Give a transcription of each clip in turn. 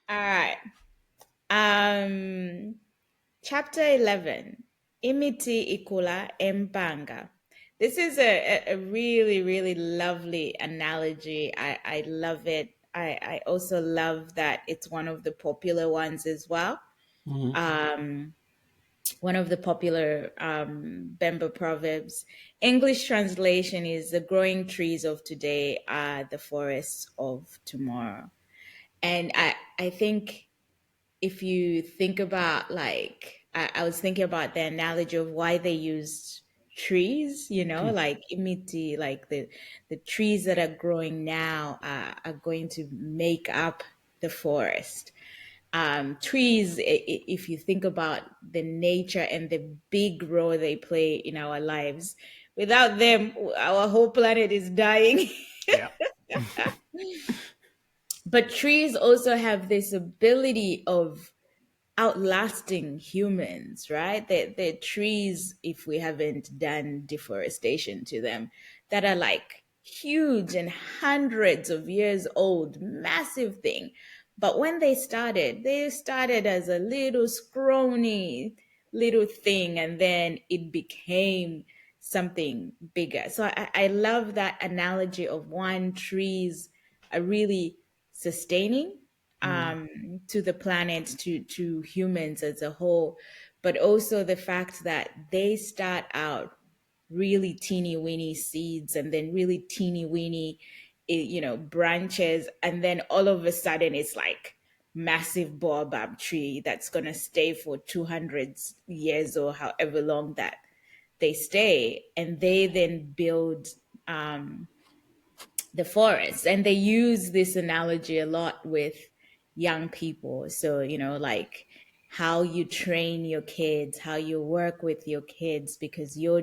All right. Um, Chapter 11, Imiti Ikula Empanga. This is a really, really lovely analogy. I love it. I also love that it's one of the popular ones as well. Mhm. Um, One of the popular Bemba proverbs. English translation is the growing trees of today are the forests of tomorrow. And I think if you think about like I was thinking about the analogy of why they used trees, like imiti, like the trees that are growing now are going to make up the forest. Trees, if you think about the nature and the big role they play in our lives, without them, our whole planet is dying. Yeah. But trees also have this ability of outlasting humans, right? They're trees, if we haven't done deforestation to them, that are like huge and hundreds of years old, massive thing. But when they started as a little scrawny little thing, and then it became something bigger. So I love that analogy of one, trees are really sustaining Mm. to the planet, to humans as a whole, but also the fact that they start out really teeny weeny seeds and then really teeny weeny, branches, and then all of a sudden it's like massive baobab tree that's gonna stay for 200 years or however long that they stay, and they then build um, the forest. And they use this analogy a lot with young people. So, like how you train your kids, how you work with your kids, because your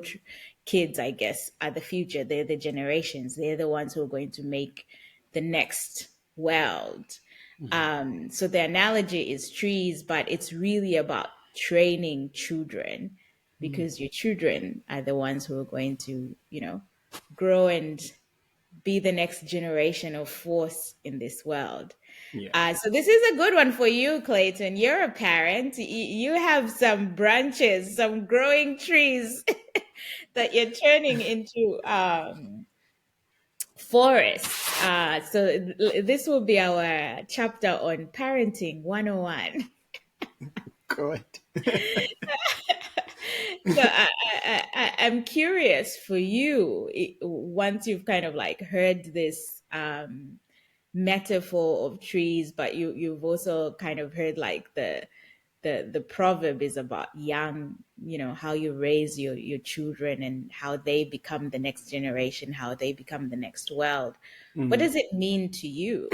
kids, I guess, are the future. They're the generations, they're the ones who are going to make the next world. Mhm. So the analogy is trees, but it's really about training children, Mm. because your children are the ones who are going to, grow and be the next generation of force in this world. Yeah. So this is a good one for you, Clayton. You're a parent. You have some branches, some growing trees that you're turning into forests. This will be our chapter on parenting 101. Good. So I'm curious for you, once you've kind of like heard this metaphor of trees, but you've also kind of heard like the proverb is about young, how you raise your children and how they become the next generation, how they become the next world. What Mhm. does it mean to you?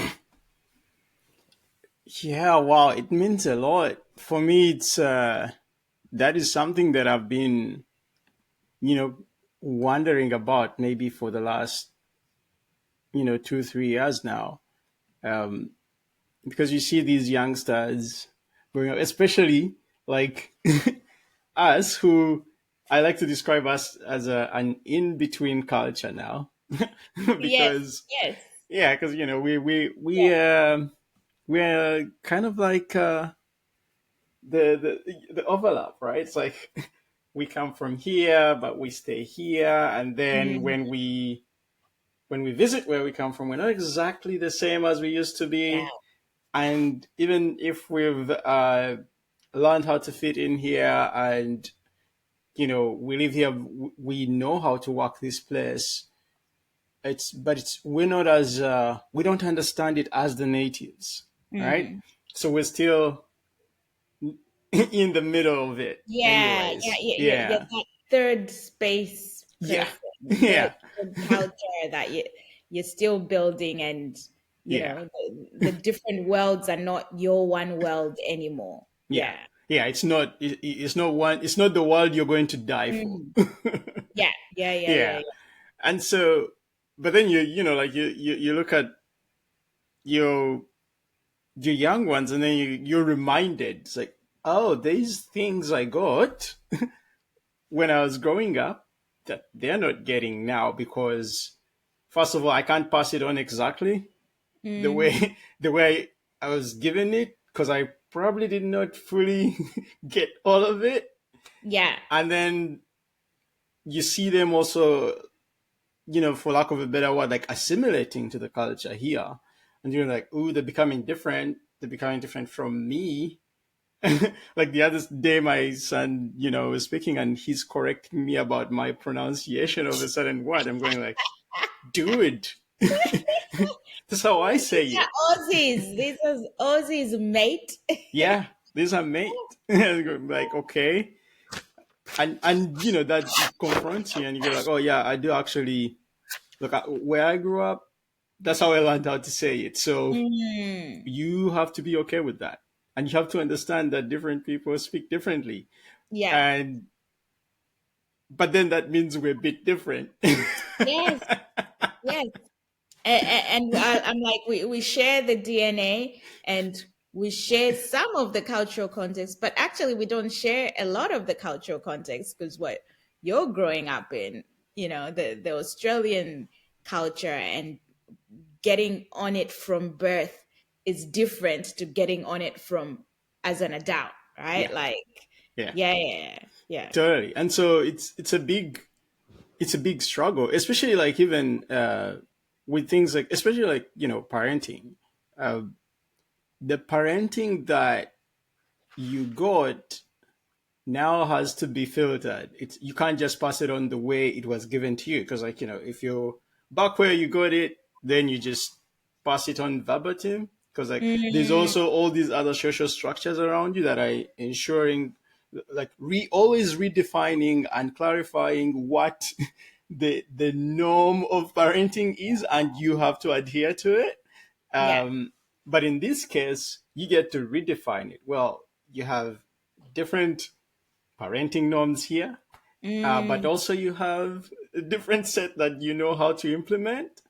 Yeah, wow, it means a lot. For me, it's that is something that I've been, you know, wondering about maybe for the last, 2, 3 years now. Um, because you see these youngsters growing up, especially like us who I like to describe us as an in-between culture now. Yes, Because yes, yeah, because yeah. we're kind of like the overlap, right? It's like we come from here, but we stay here, and then Mm, when we visit where we come from, we're not exactly the same as we used to yeah, be. And even if we've learned how to fit in here, and we live here, we know how to work this place. But we're not as we don't understand it as the natives, right? mm. So we're still in the middle of it, Yeah, yeah, anyways. yeah, yeah, yeah. Yeah, That third space yeah, person, yeah, the culture that you're still building, and yeah, the different worlds are not your one world anymore. yeah, Yeah. yeah. It's not one. It's not the world you're going to die for. Mm. Yeah, yeah, yeah, yeah, Yeah, and so, but then like you look at your your young ones, and then you're reminded. It's like, oh, these things I got when I was growing up that they're not getting now, because first of all, I can't pass it on exactly yeah. the Mm-hmm. way the way I was given it because I probably did not fully get all of it. Yeah. And then you see them also, for lack of a better word, like assimilating to the culture here. And you're like, ooh, they're becoming different. They're becoming different from me. Like the other day, my son, was speaking and he's correcting me about my pronunciation of a certain word. I'm going like, dude, that's how I say These are it. Aussies. These are Aussies, mate. Yeah, these are mate. Like, okay. And that it confronts you and you go like, oh yeah, I do actually look at where I grew up. That's how I learned how to say it. So Mm, you have to be okay with that. And you have to understand that different people speak differently. yeah. And but then that means we're a bit different. Yes. Yes. And I'm like, we share the DNA and we share some of the cultural context, but actually we don't share a lot of the cultural context because what you're growing up in, the Australian culture and getting on it from birth is different to getting on it from as an adult, right? Yeah, Like, yeah, yeah, yeah, yeah. totally. And so it's a big struggle, especially like even with things like, especially like parenting. Uh, the parenting that you got now has to be filtered. You can't just pass it on the way it was given to you, because like if you're back where you got it, then you just pass it on verbatim, because like there's Mm, also all these other social structures around you that are ensuring, like always redefining and clarifying what the norm of parenting is, and you have to adhere to it. yeah. But in this case, you get to redefine it. Well, you have different parenting norms here, but Mm, also you have a different set that you know how to implement.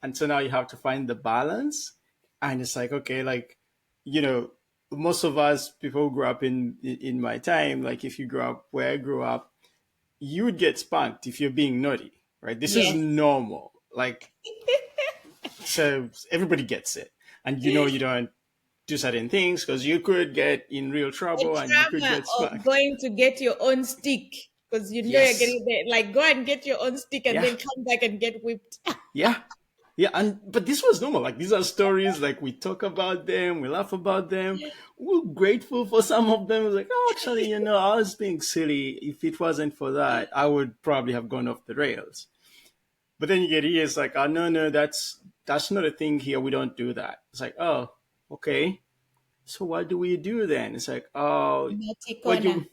And so now you have to find the balance. And it's like, okay, like, you know, most of us people who grew up in my time, like if you grew up where I grew up, you would get spanked if you're being naughty, right? This is yes. normal. Like, so everybody gets it. And you don't do certain things because you could get in real The trouble and you could trauma get of spanked. going to get your own stick because you're Yes. getting there. Like, go and get your own stick and Yeah. then come back and get whipped. Yeah. Yeah. And but this was normal. Like these are stories, like we talk about them, we laugh about them. We're grateful for some of them. It's like, oh, actually, I was being silly. If it wasn't for that, I would probably have gone off the rails. But then you get here, it's like, oh no, no, that's not a thing here. We don't do that. It's like, oh, okay. So what do we do then? It's like, oh, Naughty well, corner.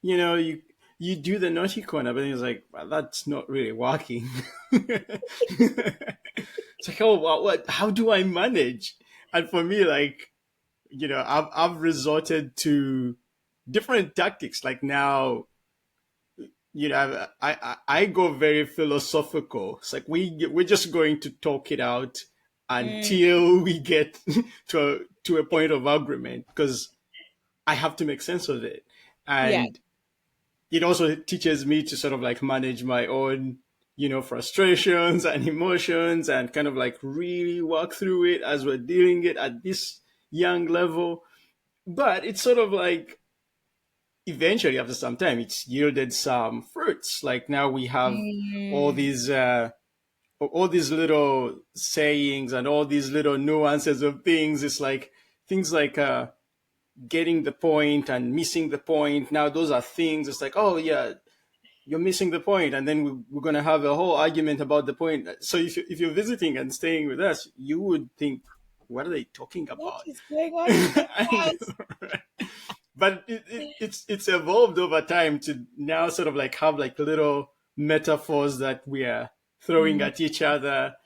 you know, you do the naughty corner, but then it's like, well, that's not really working. It's like, oh, what? How do I manage? And for me, like, I've resorted to different tactics. Like now, I go very philosophical. It's like we're just going to talk it out Mm, until we get to a point of agreement, because I have to make sense of it. yeah. And it also teaches me to sort of like manage my own, frustrations and emotions, and kind of like really work through it as we're dealing it at this young level. But it's sort of like eventually after some time, it's yielded some fruits. Like now we have all Mm, these, all these little sayings and all these little nuances of things. It's like things like, getting the point and missing the point. Now those are things. It's like, oh yeah, you're missing the point, and then we're going to have a whole argument about the point. So if you're visiting and staying with us, you would think, what are they talking what about? is going on in this I house? know, right? But it's evolved over time to now sort of like have like little metaphors that we are throwing Mm, at each other,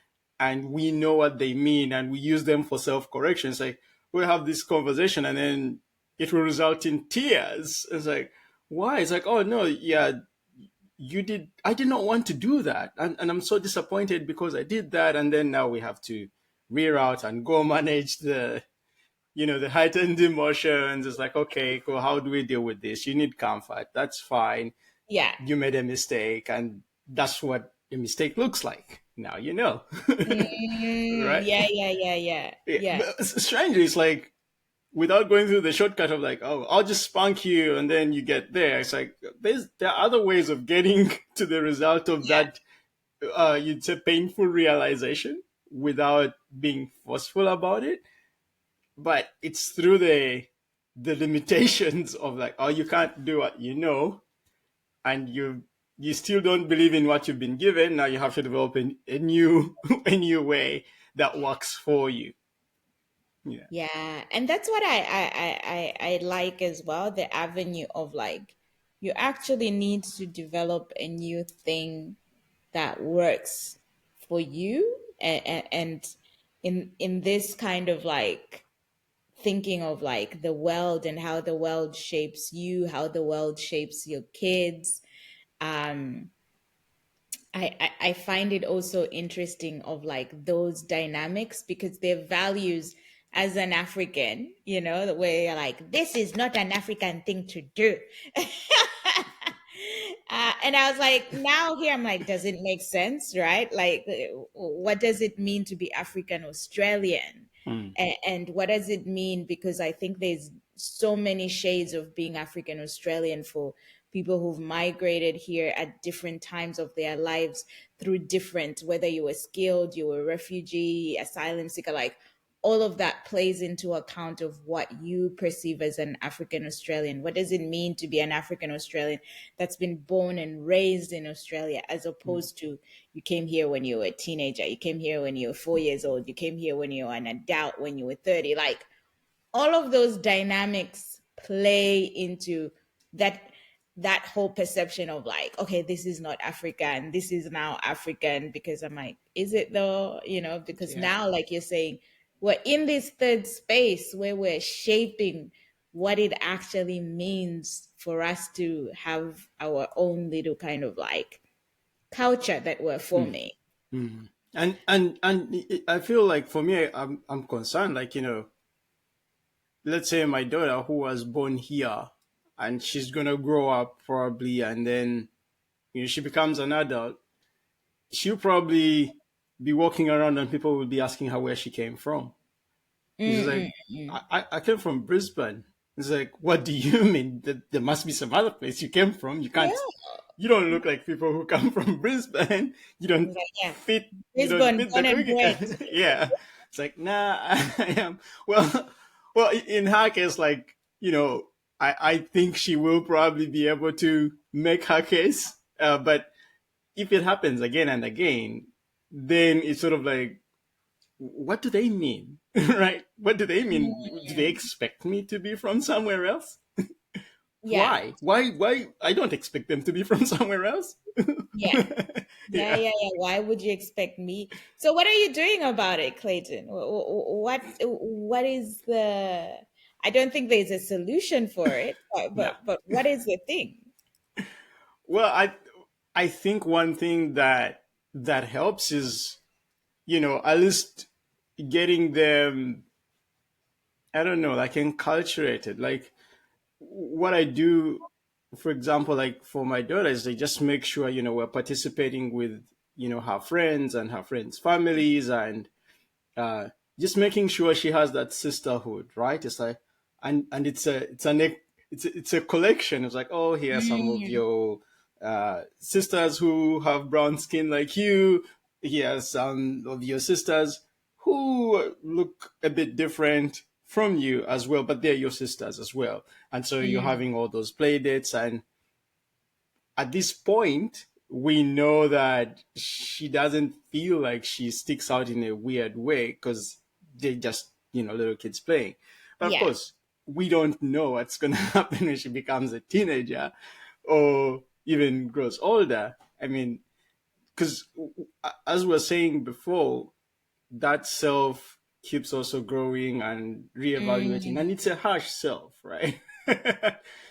and we know what they mean, and we use them for self-correction. It's like we'll have this conversation and then it will result in tears. It's like, why? It's like, oh no, yeah, I did not want to do that, and I'm so disappointed because I did that. And then now we have to reroute and go manage the heightened emotions. It's like, okay, cool, how do we deal with this? You need comfort, that's fine. yeah. You made a mistake, and that's what a mistake looks like. Now you know. Right? Yeah, yeah, yeah, yeah, Yeah. yeah, But strangely, it's like without going through the shortcut of like, oh, I'll just spunk you and then you get there. It's like there are other ways of getting to the result of yeah, that. You'd say painful realization without being forceful about it, but it's through the limitations of like, oh, you can't do what you know, and you still don't believe in what you've been given. Now you have to develop a new a new way that works for you. Yeah. yeah. And that's what I like as well, the avenue of like you actually need to develop a new thing that works for you, and in this kind of like thinking of like the world and how the world shapes you, how the world shapes your kids. um I find it also interesting of like those dynamics because their values as an African, the way you're like, this is not an African thing to do. And I was like, now here I'm like, does it make sense, right? Like, what does it mean to be African Australian? Mm. And what does it mean? Because I think there's so many shades of being African Australian for people who've migrated here at different times of their lives through different, whether you were skilled, you were a refugee, asylum seeker, like all of that plays into account of what you perceive as an African Australian. What does it mean to be an African Australian that's been born and raised in Australia, as Mm. opposed to you came here when you were a teenager, you came here when you were 4 years old, you came here when you were an adult, when you were 30. Like all of those dynamics play into that whole perception of like, okay, this is not African, this is now African. Because I'm like, is it though? Because Yeah. now, like you're saying, we're in this third space where we're shaping what it actually means for us to have our own little kind of like culture that we're Mm. forming. Mm. And I feel like for me, I'm concerned. Like, let's say my daughter who was born here, and she's gonna grow up probably, and then she becomes an adult. She'll probably be walking around, and people will be asking her where she came from. It's Mm-mm. like, I came from Brisbane. It's like, what do you mean? That there must be some other place you came from. Yeah. You don't look like people who come from Brisbane. It's like, yeah, You don't Brisbane, fit the born and cookie. bred. Yeah. It's like, nah, I am. Well, in her case, like, I think she will probably be able to make her case. But if it happens again and again, then it's sort of like, what do they mean? Right? What do they mean? Do they expect me to be from somewhere else? Yeah. Why? Why? I don't expect them to be from somewhere else. Yeah. Yeah, Yeah. yeah, yeah. Why would you expect me? So what are you doing about it, Clayton? What is the I don't think there's a solution for it, but No. what is the thing? Well, I think one thing that helps is, at least getting them, I don't know, like enculturated. Like what I do, for example, like for my daughter, is they just make sure, we're participating with, her friends and her friends' families, and uh, just making sure she has that sisterhood, right? It's like, and it's a collection. It's like, oh, here are some of Mm, your sisters who have brown skin like you. Here are some of your sisters who look a bit different from you as well, but they're your sisters as well. And so you're mm, having all those play dates, and at this point, we know that she doesn't feel like she sticks out in a weird way because they're just, little kids playing. But of yeah. course, we don't know what's going to happen when she becomes a teenager or even grows older. I mean, because as we were saying before, that self keeps also growing and reevaluating, and Mm, it's a harsh self, right?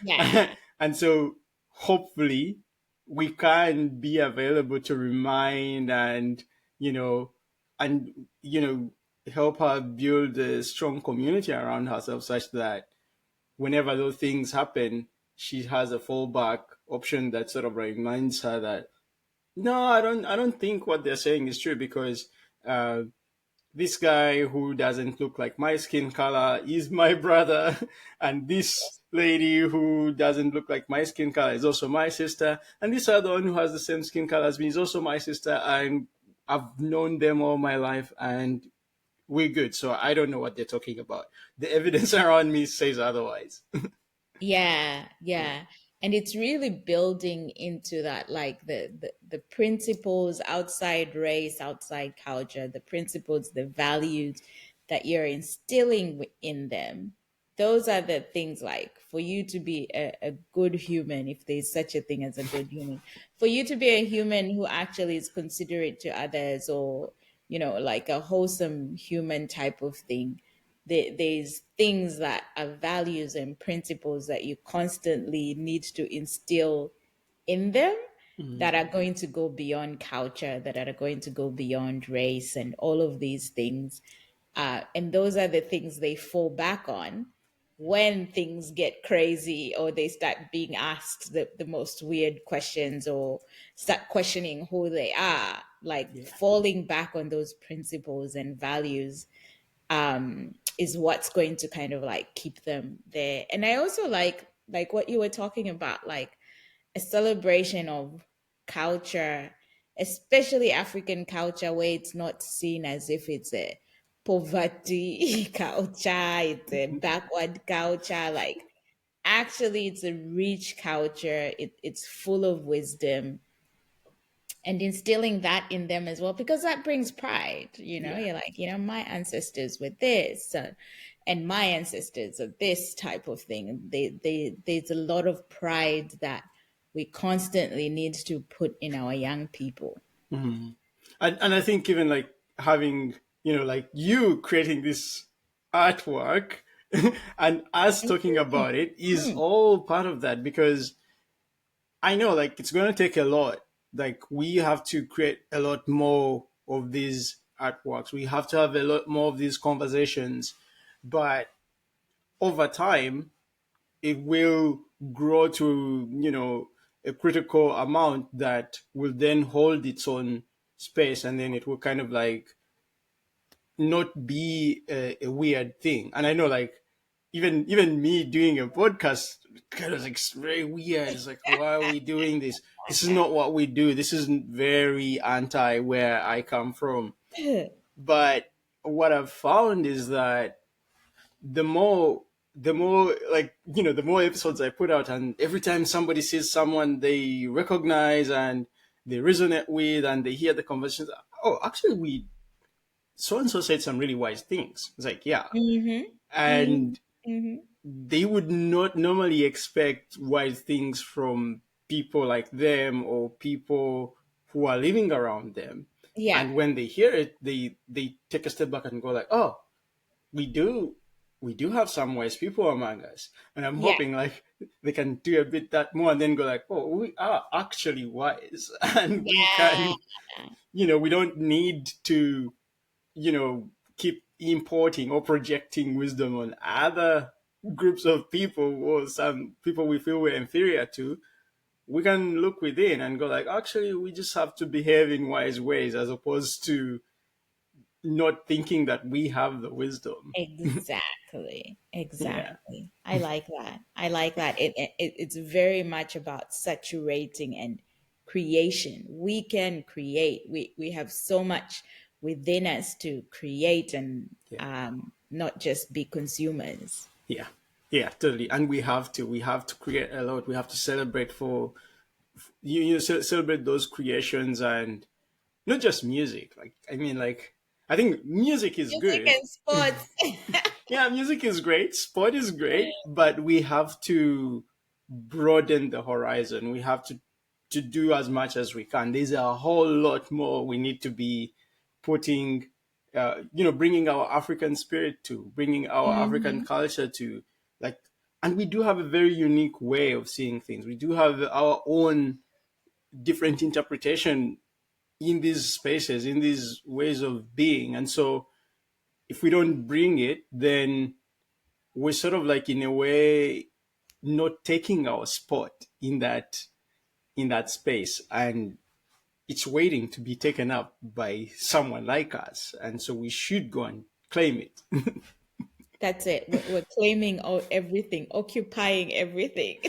yeah. And so hopefully we can be available to remind and you know and help her build a strong community around herself, such that whenever those things happen, she has a fallback option that sort of reminds her that, No, I don't think what they're saying is true because uh, this guy who doesn't look like my skin color is my brother, and this lady who doesn't look like my skin color is also my sister, and this other one who has the same skin color as me is also my sister, and I've known them all my life, and we're good. So I don't know what they're talking about. The evidence around me says otherwise. Yeah, Yeah. yeah. And it's really building into that, like the principles outside race, outside culture, the principles, the values that you're instilling in them. Those are the things, like for you to be a good human, if there's such a thing as a good human, for you to be a human who actually is considerate to others, or, like a wholesome human type of thing, there's things that are values and principles that you constantly need to instill in them, Mhm. that are going to go beyond culture, that are going to go beyond race and all of these things. And those are the things they fall back on when things get crazy, or they start being asked the most weird questions, or start questioning who they are, like Yeah. falling back on those principles and values is what's going to kind of like keep them there. And I also like what you were talking about, like a celebration of culture, especially African culture, where it's not seen as if it's a poverty culture, it's a backward culture. Like, actually, it's a rich culture. It's full of wisdom, and instilling that in them as well, because that brings pride. Yeah. You're like, my ancestors were this, and my ancestors are this type of thing. There's a lot of pride that we constantly need to put in our young people. Mhm. And I think even like having, like you creating this artwork and us talking about it is Mhm. all part of that because I know like it's going to take a lot. Like we have to create a lot more of these artworks. We have to have a lot more of these conversations. But over time, it will grow to, a critical amount that will then hold its own space, and then it will kind of like not be a weird thing. And I know like even me doing a podcast kind of like it's very weird. It's like, why are we doing this? This is not what we do. This is very anti where I come from. But what I've found is that the more like the more episodes I put out, and every time somebody sees someone they recognize and they resonate with and they hear the conversations, oh, actually we so and so said some really wise things. It's like, yeah. Mm-hmm. And Mm-hmm. they would not normally expect wise things from people like them or people who are living around them. Yeah. And when they hear it, they take a step back and go like, oh, we do we do have some wise people among us. And I'm Yeah. hoping like they can do a bit that more and then go like, oh, we are actually wise and we Yeah. can, we don't need to, keep importing or projecting wisdom on other groups of people or some people we feel we're inferior to. We can look within and go like, actually, we just have to behave in wise ways as opposed to not thinking that we have the wisdom. Exactly. Yeah. Exactly. I like that. I like that. It's very much about saturating and creation. We can create. We have so much within us to create, and Yeah. not just be consumers. Yeah. Yeah, totally. And we have to create a lot. We have to celebrate for celebrate those creations and not just music. Like I mean, like I think music is Music good. and sports. Yeah, music is great, sport is great, but we have to broaden the horizon. We have to do as much as we can. There's a whole lot more we need to be putting, bringing our African spirit to, bringing our African Hmm. culture to, like, and we do have a very unique way of seeing things. We do have our own different interpretation in these spaces, in these ways of being, and so if we don't bring it, then we're sort of like in a way not taking our spot in that space. And it's waiting to be taken up by someone like us, and so we should go and claim it. That's it. We're claiming all everything, occupying everything.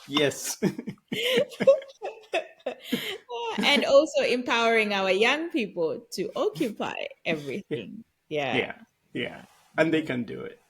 Yes. And also empowering our young people to occupy everything. Yeah. Yeah, yeah, and they can do it.